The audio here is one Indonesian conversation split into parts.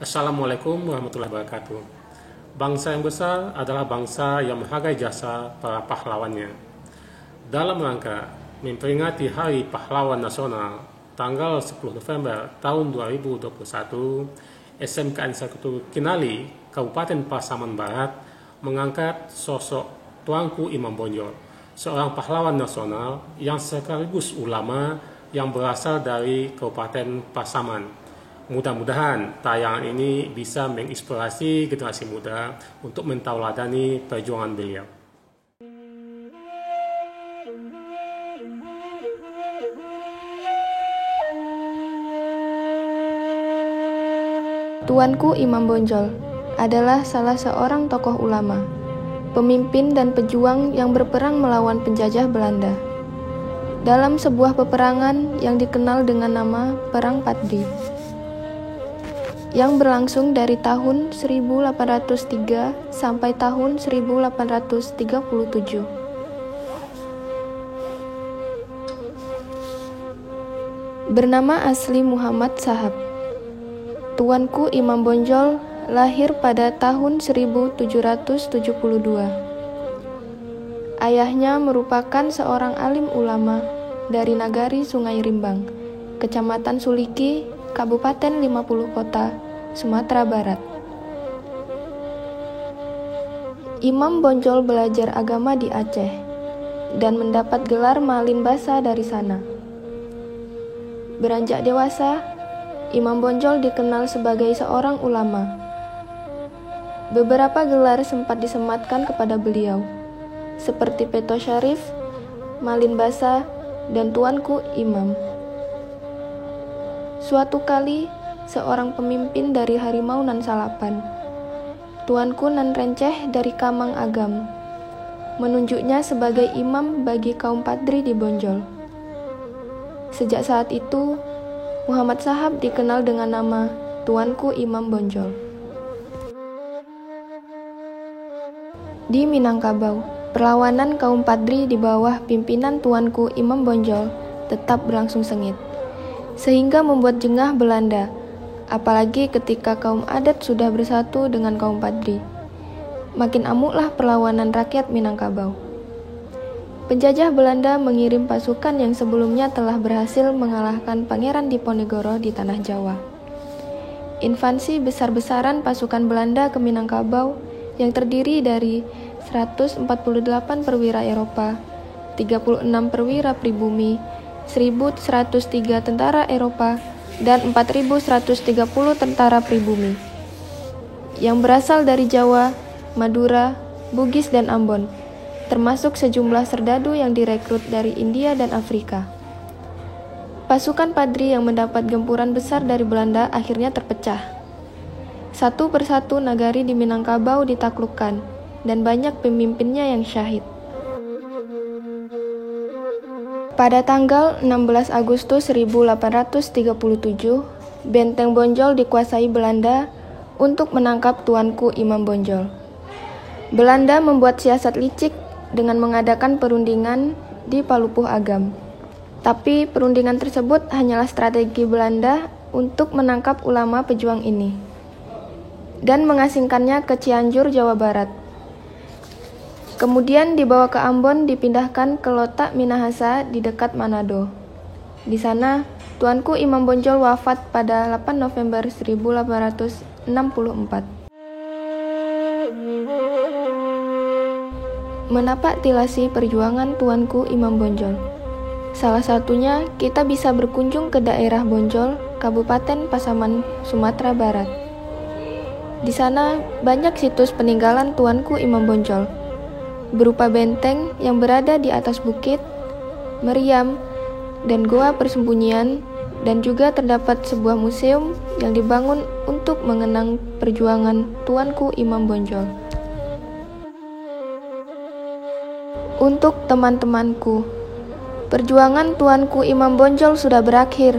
Assalamualaikum warahmatullahi wabarakatuh. Bangsa yang besar adalah bangsa yang menghargai jasa para pahlawannya. Dalam rangka memperingati Hari Pahlawan Nasional tanggal 10 November tahun 2021, SMKN Sekutu Kinali, Kabupaten Pasaman Barat mengangkat sosok Tuanku Imam Bonjol, seorang pahlawan nasional yang sekaligus ulama yang berasal dari Kabupaten Pasaman. Mudah-mudahan tayangan ini bisa menginspirasi generasi muda untuk mentauladani perjuangan beliau. Tuanku Imam Bonjol adalah salah seorang tokoh ulama, pemimpin dan pejuang yang berperang melawan penjajah Belanda. Dalam sebuah peperangan yang dikenal dengan nama Perang Padri, yang berlangsung dari tahun 1803 sampai tahun 1837. Bernama asli Muhammad Sahab, Tuanku Imam Bonjol lahir pada tahun 1772. Ayahnya merupakan seorang alim ulama dari Nagari Sungai Rimbang, Kecamatan Suliki, Kabupaten 50 Kota, Sumatera Barat. Imam Bonjol belajar agama di Aceh dan mendapat gelar Malin Basa dari sana. Beranjak dewasa, Imam Bonjol dikenal sebagai seorang ulama. Beberapa gelar sempat disematkan kepada beliau, seperti Peto Syarif, Malin Basa, dan Tuanku Imam. Suatu kali, seorang pemimpin dari Harimau Nan Salapan, Tuanku Nan Renceh dari Kamang Agam, menunjuknya sebagai imam bagi kaum Padri di Bonjol. Sejak saat itu, Muhammad Sahab dikenal dengan nama Tuanku Imam Bonjol. Di Minangkabau, perlawanan kaum Padri di bawah pimpinan Tuanku Imam Bonjol tetap berlangsung sengit, sehingga membuat jengah Belanda, apalagi ketika kaum adat sudah bersatu dengan kaum Padri. Makin amuklah perlawanan rakyat Minangkabau. Penjajah Belanda mengirim pasukan yang sebelumnya telah berhasil mengalahkan Pangeran Diponegoro di tanah Jawa. Invasi besar-besaran pasukan Belanda ke Minangkabau yang terdiri dari 148 perwira Eropa, 36 perwira pribumi, 1.103 tentara Eropa, dan 4.130 tentara pribumi yang berasal dari Jawa, Madura, Bugis, dan Ambon, termasuk sejumlah serdadu yang direkrut dari India dan Afrika. Pasukan Padri yang mendapat gempuran besar dari Belanda akhirnya terpecah. Satu persatu nagari di Minangkabau ditaklukkan, dan banyak pemimpinnya yang syahid. Pada tanggal 16 Agustus 1837, Benteng Bonjol dikuasai Belanda untuk menangkap Tuanku Imam Bonjol. Belanda membuat siasat licik dengan mengadakan perundingan di Palupuh Agam. Tapi perundingan tersebut hanyalah strategi Belanda untuk menangkap ulama pejuang ini dan mengasingkannya ke Cianjur, Jawa Barat. Kemudian dibawa ke Ambon, dipindahkan ke Lotak Minahasa di dekat Manado. Di sana, Tuanku Imam Bonjol wafat pada 8 November 1864. Menapak tilasi perjuangan Tuanku Imam Bonjol. Salah satunya, kita bisa berkunjung ke daerah Bonjol, Kabupaten Pasaman, Sumatera Barat. Di sana, banyak situs peninggalan Tuanku Imam Bonjol, berupa benteng yang berada di atas bukit, meriam, dan goa persembunyian, dan juga terdapat sebuah museum yang dibangun untuk mengenang perjuangan Tuanku Imam Bonjol. Untuk teman-temanku, perjuangan Tuanku Imam Bonjol sudah berakhir,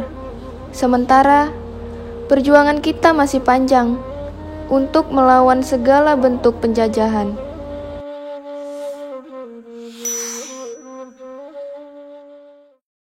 sementara perjuangan kita masih panjang untuk melawan segala bentuk penjajahan.